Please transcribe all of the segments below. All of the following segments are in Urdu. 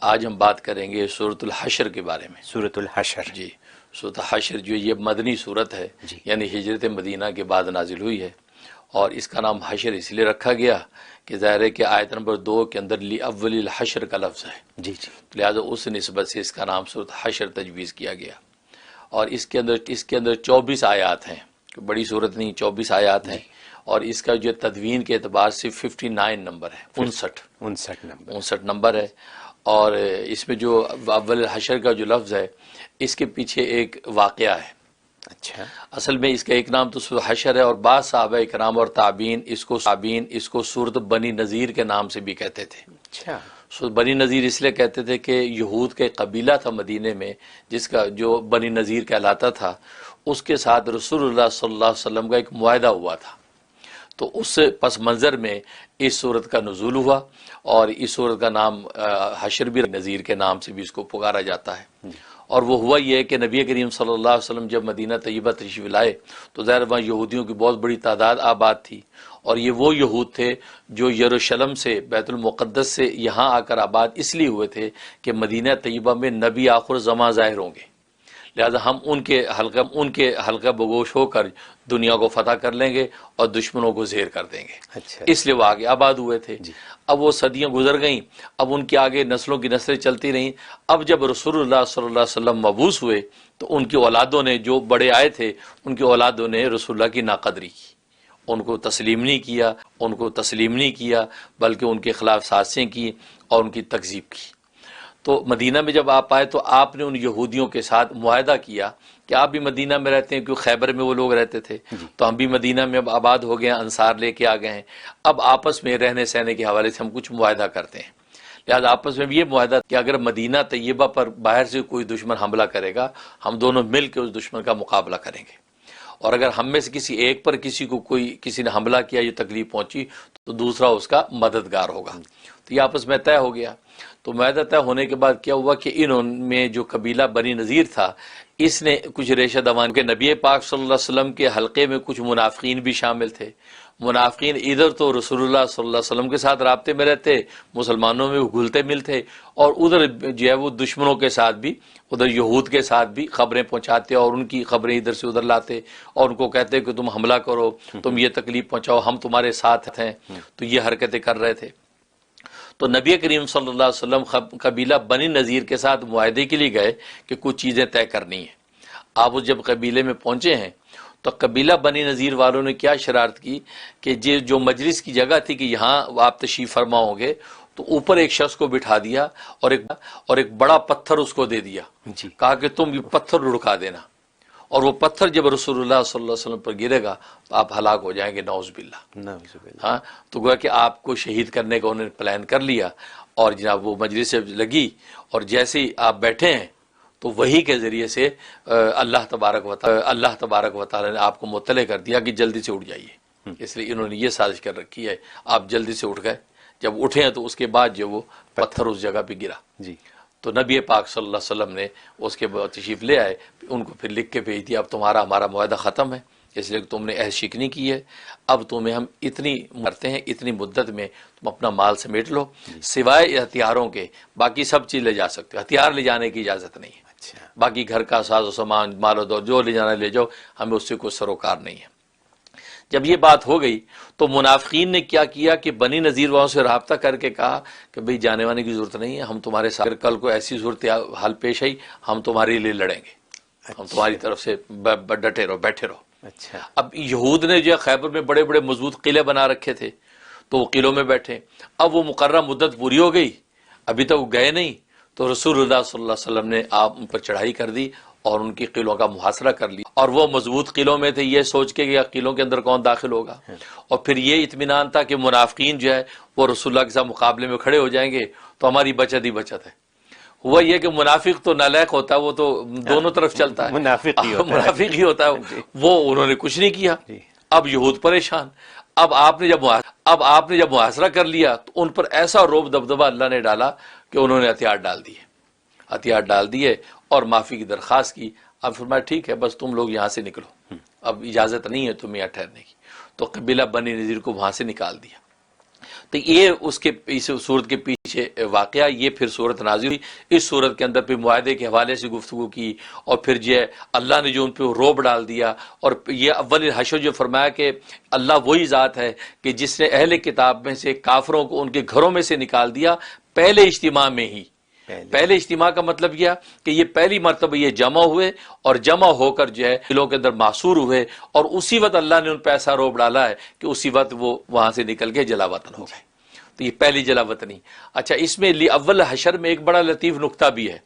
آج ہم بات کریں گے سورۃ الحشر کے بارے میں۔ سورۃ الحشر، جی، سورۃ الحشر جو یہ مدنی سورت ہے، جی، یعنی ہجرت مدینہ کے بعد نازل ہوئی ہے، اور اس کا نام حشر اس لیے رکھا گیا کہ ظاہر ہے کہ آیت نمبر 2 کے اندر اول الحشر کا لفظ ہے، جی جی، لہذا اس نسبت سے اس کا نام سورۃ حشر تجویز کیا گیا۔ اور اس کے اندر 24 آیات ہیں، بڑی صورت نہیں، 24 آیات ہیں، اور اس کا جو تدوین کے اعتبار سے 59 نمبر ہے، 59 نمبر ہے۔ اور اس میں جو اول حشر کا جو لفظ ہے، اس کے پیچھے ایک واقعہ ہے۔ اچھا، اصل میں اس کا ایک نام تو سورۃ حشر ہے، اور بعض صحابہ کرام اور تابعین اس کو سورۃ بنی نذیر کے نام سے بھی کہتے تھے۔ اچھا، سورۃ بنی نذیر اس لیے کہتے تھے کہ یہود کا ایک قبیلہ تھا مدینے میں جس کا جو بنی نذیر کہلاتا تھا، اس کے ساتھ رسول اللہ صلی اللہ علیہ وسلم کا ایک معاہدہ ہوا تھا، تو اس پس منظر میں اس صورت کا نزول ہوا، اور اس صورت کا نام حشر بھی نذیر کے نام سے بھی اس کو پکارا جاتا ہے۔ اور وہ ہوا یہ کہ نبی کریم صلی اللہ علیہ وسلم جب مدینہ طیبہ تشریف لائے تو ظاہر وہاں یہودیوں کی بہت بڑی تعداد آباد تھی، اور یہ وہ یہود تھے جو یروشلم سے، بیت المقدس سے یہاں آ کر آباد اس لیے ہوئے تھے کہ مدینہ طیبہ میں نبی آخر زمان ظاہر ہوں گے، لہذا ہم ان کے حلقہ بگوش ہو کر دنیا کو فتح کر لیں گے اور دشمنوں کو زیر کر دیں گے، اچھا، اس لیے وہ آگے آباد ہوئے تھے۔ اب وہ صدیاں گزر گئیں، اب ان کے آگے نسلوں کی نسلیں چلتی رہیں۔ اب جب رسول اللہ صلی اللہ علیہ وسلم مبعوث ہوئے تو ان کی اولادوں نے، جو بڑے آئے تھے، ان کی اولادوں نے رسول اللہ کی ناقدری کی، ان کو تسلیم نہیں کیا بلکہ ان کے خلاف سازشیں کی اور ان کی تکذیب کی۔ تو مدینہ میں جب آپ آئے تو آپ نے ان یہودیوں کے ساتھ معاہدہ کیا کہ آپ بھی مدینہ میں رہتے ہیں، کیونکہ خیبر میں وہ لوگ رہتے تھے، تو ہم بھی مدینہ میں اب آباد ہو گئے ہیں، انصار لے کے آ گئے ہیں، اب آپس میں رہنے سہنے کے حوالے سے ہم کچھ معاہدہ کرتے ہیں۔ لہٰذا آپس میں بھی یہ معاہدہ کہ اگر مدینہ طیبہ پر باہر سے کوئی دشمن حملہ کرے گا، ہم دونوں مل کے اس دشمن کا مقابلہ کریں گے، اور اگر ہم میں سے کسی ایک پر کسی نے حملہ کیا، یہ تکلیف پہنچی، تو دوسرا اس کا مددگار ہوگا۔ تو یہ آپس میں طے ہو گیا۔ تو معاہدہ طے ہونے کے بعد کیا ہوا کہ انہوں میں جو قبیلہ بنی نذیر تھا، اس نے کچھ ریشہ دوان کے نبی پاک صلی اللہ علیہ وسلم کے حلقے میں کچھ منافقین بھی شامل تھے۔ منافقین ادھر تو رسول اللہ صلی اللہ علیہ وسلم کے ساتھ رابطے میں رہتے، مسلمانوں میں گھلتے ملتے، اور ادھر جو ہے وہ دشمنوں کے ساتھ بھی، ادھر یہود کے ساتھ بھی خبریں پہنچاتے اور ان کی خبریں ادھر سے ادھر لاتے، اور ان کو کہتے کہ تم حملہ کرو، تم یہ تکلیف پہنچاؤ، ہم تمہارے ساتھ ہیں۔ تو یہ حرکتیں کر رہے تھے۔ تو نبی کریم صلی اللہ علیہ وسلم قبیلہ بنی نذیر کے ساتھ معاہدے کے لیے گئے کہ کچھ چیزیں طے کرنی ہیں۔ آپ جب قبیلے میں پہنچے ہیں تو قبیلہ بنی نذیر والوں نے کیا شرارت کی کہ جو مجلس کی جگہ تھی کہ یہاں آپ تشریف فرما ہوں گے، تو اوپر ایک شخص کو بٹھا دیا اور ایک بڑا پتھر اس کو دے دیا، کہا کہ تم یہ پتھر لڑکا دینا، اور وہ پتھر جب رسول اللہ صلی اللہ علیہ وسلم پر گرے گا تو آپ ہلاک ہو جائیں گے، نعوذ باللہ۔ ہاں، تو گویا کہ آپ کو شہید کرنے کا انہوں نے پلان کر لیا، اور جناب وہ مجلس سے لگی، اور جیسے ہی آپ بیٹھے ہیں تو وہی کے ذریعے سے اللہ تبارک و تعالی نے آپ کو مطلع کر دیا کہ جلدی سے اٹھ جائیے۔ اس لیے انہوں نے یہ سازش کر رکھی ہے، آپ جلدی سے اٹھ گئے۔ جب اٹھے ہیں تو اس کے بعد جو وہ پتھر اس جگہ پہ گرا، تو نبی پاک صلی اللہ علیہ وسلم نے اس کے بعد تشریف لے آئے، ان کو پھر لکھ کے بھیج دیا، اب تمہارا ہمارا معاہدہ ختم ہے، اس لیے کہ تم نے عہد شکنی کی ہے، اب تمہیں ہم اتنی مرتے ہیں، اتنی مدت میں تم اپنا مال سمیٹ لو، سوائے ہتھیاروں کے باقی سب چیز لے جا سکتے ہو، ہتھیار لے جانے کی اجازت نہیں ہے، باقی گھر کا ساز و سامان، مال و دولت جو لے جانا لے جاؤ، ہمیں اس سے کوئی سروکار نہیں ہے۔ جب یہ بات ہو گئی تو منافقین نے کیا کیا کہ بنی نذیر والوں سے رابطہ کر کے کہا کہ بھئی جانے وانے کی ضرورت نہیں ہے، ہم تمہارے ساتھ، اگر کل کو ایسی صورت حال پیش آئی ہم تمہارے لیے لڑیں گے، ہم تمہاری طرف سے ڈٹے رہو، بیٹھے رہو۔ اب یہود نے جو خیبر میں بڑے بڑے مضبوط قلعے بنا رکھے تھے، تو وہ قلعوں میں بیٹھے، اب وہ مقررہ مدت پوری ہو گئی، ابھی تک وہ گئے نہیں، تو رسول اللہ صلی اللہ علیہ وسلم نے آپ ان پر چڑھائی کر دی اور ان کی قلعوں کا محاصرہ کر لی، اور وہ مضبوط قلعوں میں تھے، یہ سوچ کے کہ قلعوں کے اندر کون داخل ہوگا، اور پھر یہ اطمینان تھا کہ منافقین جو ہے وہ رسول اللہ کے ساتھ مقابلے میں کھڑے ہو جائیں گے تو ہماری بچت ہی بچت ہے۔ ہوا یہ کہ منافق تو نالائق ہوتا ہے، وہ تو دونوں طرف چلتا ہے، منافق ہی ہوتا ہے، وہ انہوں نے کچھ نہیں کیا۔ اب یہود پریشان، اب آپ نے جب محاصرہ کر لیا تو ان پر ایسا روب دبدبہ اللہ نے ڈالا کہ انہوں نے ہتھیار ڈال دیے اور معافی کی درخواست کی۔ اب فرمایا ٹھیک ہے، بس تم لوگ یہاں سے نکلو، اب اجازت نہیں ہے تمہیں یہاں ٹھہرنے کی۔ تو قبیلہ بنی نذیر کو وہاں سے نکال دیا۔ تو یہ اس کے اس صورت کے پیچھے واقعہ، یہ پھر صورت نازل ہوئی۔ اس صورت کے اندر پھر معاہدے کے حوالے سے گفتگو کی، اور پھر جو ہے اللہ نے جو ان پہ روب ڈال دیا، اور یہ اول حشر جو فرمایا کہ اللہ وہی ذات ہے کہ جس نے اہل کتاب میں سے کافروں کو ان کے گھروں میں سے نکال دیا پہلے اجتماع میں ہی۔ پہلے اجتماع کا مطلب یہ کہ یہ پہلی مرتبہ یہ جمع ہوئے، اور جمع ہو کر جو ہے دلوں کے اندر معصور ہوئے، اور اسی وقت اللہ نے ان پہ ایسا روب ڈالا ہے کہ اسی وقت وہ وہاں سے نکل کے جلا وطن ہو گئے۔ تو یہ پہلی جلا وطنی۔ اچھا، اس میں اول حشر میں ایک بڑا لطیف نقطہ بھی ہے،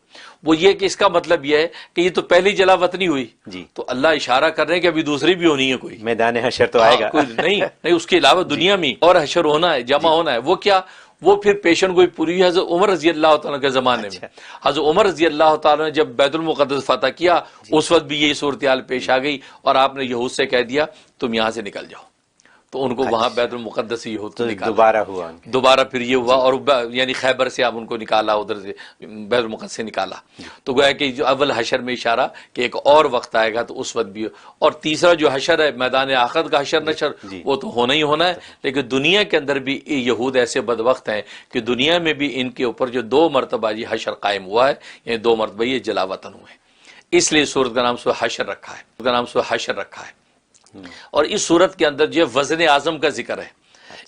وہ یہ کہ اس کا مطلب یہ ہے کہ یہ تو پہلی جلا وطنی ہوئی جی، تو اللہ اشارہ کر رہے ہیں کہ ابھی دوسری بھی ہونی ہے، کوئی میدان حشر تو آئے گا نہیں اس کے علاوہ دنیا میں اور حشر ہونا ہے، جمع ہونا ہے۔ وہ کیا؟ وہ پھر پیشن گوئی پوری حضرت عمر رضی اللہ تعالیٰ کے زمانے میں۔ حضرت عمر رضی اللہ تعالیٰ نے جب بیت المقدس فتح کیا، اس وقت بھی یہی صورتحال پیش آ گئی، اور آپ نے یہود سے کہہ دیا تم یہاں سے نکل جاؤ، تو ان کو وہاں بیت المقدس سے یہود سے نکالا، دوبارہ ہوا، دوبارہ پھر یہ ہوا، اور یعنی خیبر سے آپ ان کو نکالا، ادھر سے بیت المقدس سے نکالا۔ تو گویا کہ جو اول حشر میں اشارہ کہ ایک اور وقت آئے گا تو اس وقت بھی، اور تیسرا جو حشر ہے میدان آخرت کا حشر نشر، وہ تو ہونا ہی ہونا ہے۔ لیکن دنیا کے اندر بھی یہود ایسے بدبخت ہیں کہ دنیا میں بھی ان کے اوپر جو 2 مرتبہ یہ حشر قائم ہوا ہے، یعنی 2 مرتبہ یہ جلا وطن ہوئے، اس لیے سورت کا نام سورہ حشر رکھا ہے، اس کا نام سورہ حشر رکھا ہے۔ اور اس صورت کے اندر جو وزن اعظم کا ذکر ہے،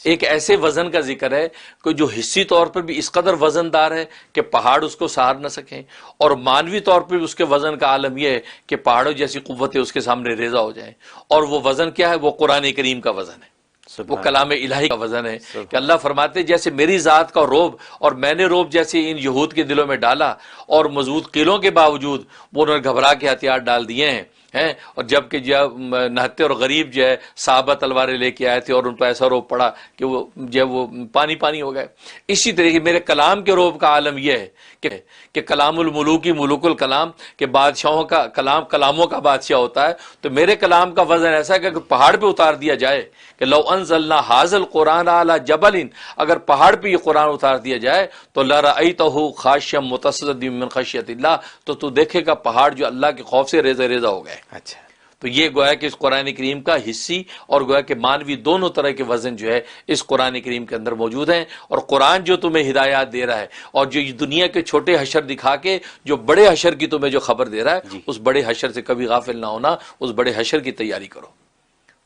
ایک ایسے وزن کا ذکر ہے کہ جو حصی طور پر بھی اس قدر وزن دار ہے کہ پہاڑ اس کو سہار نہ سکیں، اور مانوی طور پر بھی اس کے وزن کا عالم یہ ہے کہ پہاڑوں جیسی قوتیں اس کے سامنے ریزہ ہو جائیں۔ اور وہ وزن کیا ہے؟ وہ قرآن کریم کا وزن ہے، وہ کلام الہی کا وزن ہے کہ اللہ فرماتے جیسے میری ذات کا روب، اور میں نے روب جیسے ان یہود کے دلوں میں ڈالا، اور مضبوط قلعوں کے باوجود وہ انہوں نے گھبرا کے ہتھیار ڈال دیے ہیں، اور جبکہ جب نہتے اور غریب جو ہے صحابہ تلواریں لے کے آئے تھے، اور ان پر ایسا روب پڑا کہ وہ جب وہ پانی پانی ہو گئے۔ اسی طریقے میرے کلام کے روب کا عالم یہ ہے کہ کلام الملوکی ملوک الکلام، کہ بادشاہوں کا کلام کلاموں کا بادشاہ ہوتا ہے، تو میرے کلام کا وزن ایسا ہے کہ پہاڑ پہ اتار دیا جائے کہ لو انزلنا ھذا القرآن علی جبل، اگر پہاڑ پہ یہ قرآن اتار دیا جائے تو لرأیتہ خاشعا متصدعا من خشیۃ اللہ، تو دیکھے گا پہاڑ جو اللہ کے خوف سے ریزہ ریزہ ہو گئے۔ اچھا، تو یہ گویا کہ اس قرآن کریم کا حصی اور گویا کہ مانوی دونوں طرح کے وزن جو ہے اس قرآن کریم کے اندر موجود ہیں۔ اور قرآن جو تمہیں ہدایات دے رہا ہے، اور جو دنیا کے چھوٹے حشر دکھا کے جو بڑے حشر کی تمہیں جو خبر دے رہا ہے، اس بڑے حشر سے کبھی غافل نہ ہونا، اس بڑے حشر کی تیاری کرو،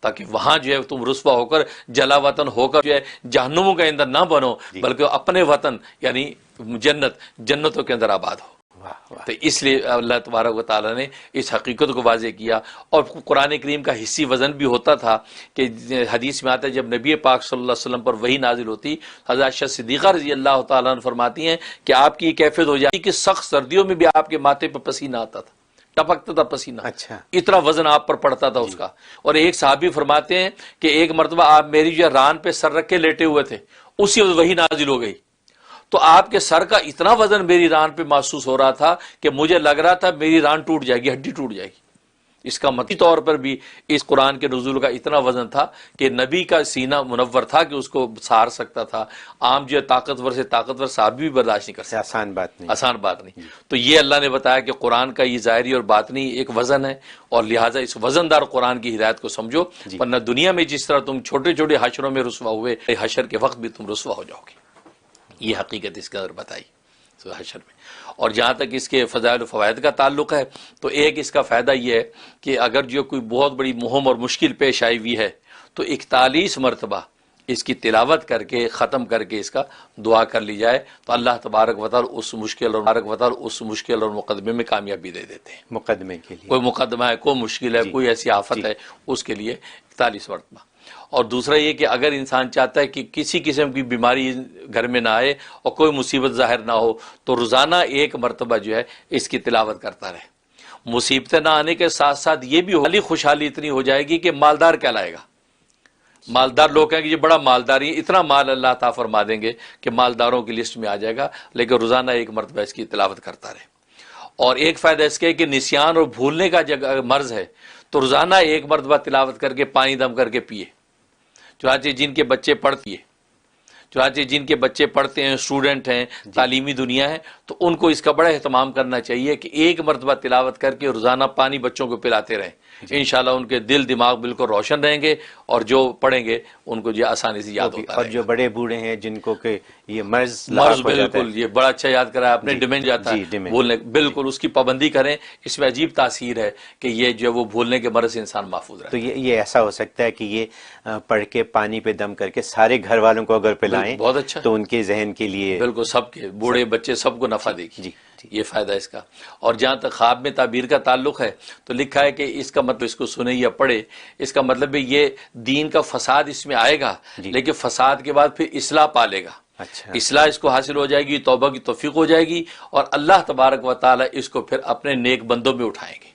تاکہ وہاں جو ہے تم رسوا ہو کر جلا وطن ہو کر جو ہے جہنموں کے اندر نہ بنو، بلکہ اپنے وطن یعنی جنتوں کے اندر آباد ہو۔ تو اس لیے اللہ تبارک و تعالیٰ نے اس حقیقت کو واضح کیا۔ اور قرآن کریم کا حصی وزن بھی ہوتا تھا کہ حدیث میں آتا ہے جب نبی پاک صلی اللہ علیہ وسلم پر وحی نازل ہوتی، حضرت عائشہ صدیقہ رضی اللہ تعالیٰ عنہ فرماتی ہیں کہ آپ کی یہ کیفیت ہو جاتی کہ سخت سردیوں میں بھی آپ کے ماتھے پہ پسینہ آتا تھا، ٹپکتا تھا پسینہ، اچھا، اتنا وزن آپ پر پڑتا تھا اس کا۔ اور ایک صحابی فرماتے ہیں کہ ایک مرتبہ آپ میری جو ران پہ سر رکھ کے لیٹے ہوئے تھے، اسی وقت وحی نازل ہو گئی، تو آپ کے سر کا اتنا وزن میری ران پہ محسوس ہو رہا تھا کہ مجھے لگ رہا تھا میری ران ٹوٹ جائے گی، ہڈی ٹوٹ جائے گی۔ اس کا مطلب طور پر بھی اس قرآن کے نزول کا اتنا وزن تھا کہ نبی کا سینہ منور تھا کہ اس کو سہار سکتا تھا، عام جو طاقتور سے طاقتور صحابی بھی برداشت نہیں کر سکتا، آسان بات نہیں، آسان بات نہیں۔ تو یہ اللہ نے بتایا کہ قرآن کا یہ ظاہری اور باطنی ایک وزن ہے، اور لہٰذا اس وزن دار قرآن کی ہدایت کو سمجھو، ورنہ دنیا میں جس طرح تم چھوٹے چھوٹے حشروں میں رسوا ہوئے، حشر کے وقت بھی تم رسوا ہو جاؤ گے۔ یہ حقیقت اس کے اندر بتائی حشر میں۔ اور جہاں تک اس کے فضائل و فوائد کا تعلق ہے تو ایک اس کا فائدہ یہ ہے کہ اگر جو کوئی بہت بڑی مہم اور مشکل پیش آئی ہوئی ہے تو 41 مرتبہ اس کی تلاوت کر کے ختم کر کے اس کا دعا کر لی جائے تو اللہ تبارک و تعالی اس مشکل اور مقدمے میں کامیابی دے دیتے ہیں۔ مقدمے کے لیے کوئی مقدمہ ہے، کوئی مشکل ہے، کوئی ایسی آفت ہے، اس کے لیے 41 مرتبہ۔ اور دوسرا یہ کہ اگر انسان چاہتا ہے کہ کسی قسم کی بیماری گھر میں نہ آئے اور کوئی مصیبت ظاہر نہ ہو تو روزانہ 1 مرتبہ جو ہے اس کی تلاوت کرتا رہے۔ مصیبتیں نہ آنے کے ساتھ ساتھ یہ بھی ہوگی خوشحالی اتنی ہو جائے گی کہ مالدار کہلائے گا۔ مالدار لوگ کہیں کہ یہ بڑا مالدار ہے، اتنا مال اللہ عطا فرما دیں گے کہ مالداروں کی لسٹ میں آ جائے گا، لیکن روزانہ 1 مرتبہ اس کی تلاوت کرتا رہے۔ اور ایک فائدہ اس کے کہ نسیان اور بھولنے کا مرض ہے تو روزانہ 1 مرتبہ تلاوت کر کے پانی دم کر کے پیے۔ چنانچہ جن کے بچے پڑھتی ہے، چنانچہ جن کے بچے پڑھتے ہیں، اسٹوڈنٹ ہیں، تعلیمی دنیا ہے، تو ان کو اس کا بڑا اہتمام کرنا چاہیے کہ ایک مرتبہ تلاوت کر کے روزانہ پانی بچوں کو پلاتے رہیں، انشاءاللہ ان کے دل دماغ بالکل روشن رہیں گے، اور جو پڑھیں گے ان کو جو آسانی سے یاد ہوتا اور رہے گا۔ جو بڑے بوڑھے ہیں جن کو کہ یہ مرض لاحق ہو جاتا ہے، بالکل، یہ بڑا اچھا یاد کرا آپ نے، ڈیمنٹ جاتا ہے بھولنے، بالکل اس کی پابندی کریں، اس میں عجیب تاثیر ہے کہ یہ جو وہ بھولنے کے مرض سے انسان محفوظ رہے۔ تو یہ ایسا ہو سکتا ہے کہ یہ پڑھ کے پانی پہ دم کر کے سارے گھر والوں کو اگر پلائیں بہت اچھا، تو ان کے ذہن کے لیے بالکل سب کے، بوڑھے بچے سب کو نفع دے گی، جی یہ فائدہ اس کا۔ اور جہاں تک خواب میں تعبیر کا تعلق ہے تو لکھا ہے کہ اس کا مطلب اس کو سنے یا پڑھے، اس کا مطلب یہ دین کا فساد اس میں آئے گا، لیکن فساد کے بعد پھر اصلاح پالے گا، اچھا اصلاح اس کو حاصل ہو جائے گی، توبہ کی توفیق ہو جائے گی، اور اللہ تبارک و تعالی اس کو پھر اپنے نیک بندوں میں اٹھائیں گے،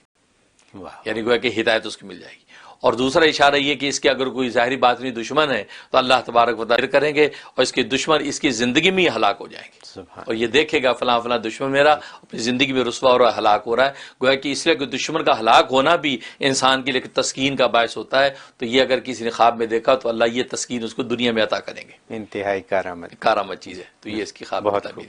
یعنی گویا کہ ہدایت اس کو مل جائے گی۔ اور دوسرا اشارہ یہ کہ اس کے اگر کوئی ظاہری باطنی دشمن ہے تو اللہ تبارک و تعالی کریں گے، اور اس کے دشمن اس کی زندگی میں ہی ہلاک ہو جائیں گے، اور یہ دیکھے گا فلاں فلاں دشمن میرا اپنی زندگی میں رسوا ہو رہا ہے، ہلاک ہو رہا ہے، گویا کہ اس لیے کہ دشمن کا ہلاک ہونا بھی انسان کے لیے تسکین کا باعث ہوتا ہے، تو یہ اگر کسی نے خواب میں دیکھا تو اللہ یہ تسکین اس کو دنیا میں عطا کریں گے، انتہائی کارآمد کارآمد چیز ہے، تو یہ اس کی خواب میں تعبیر۔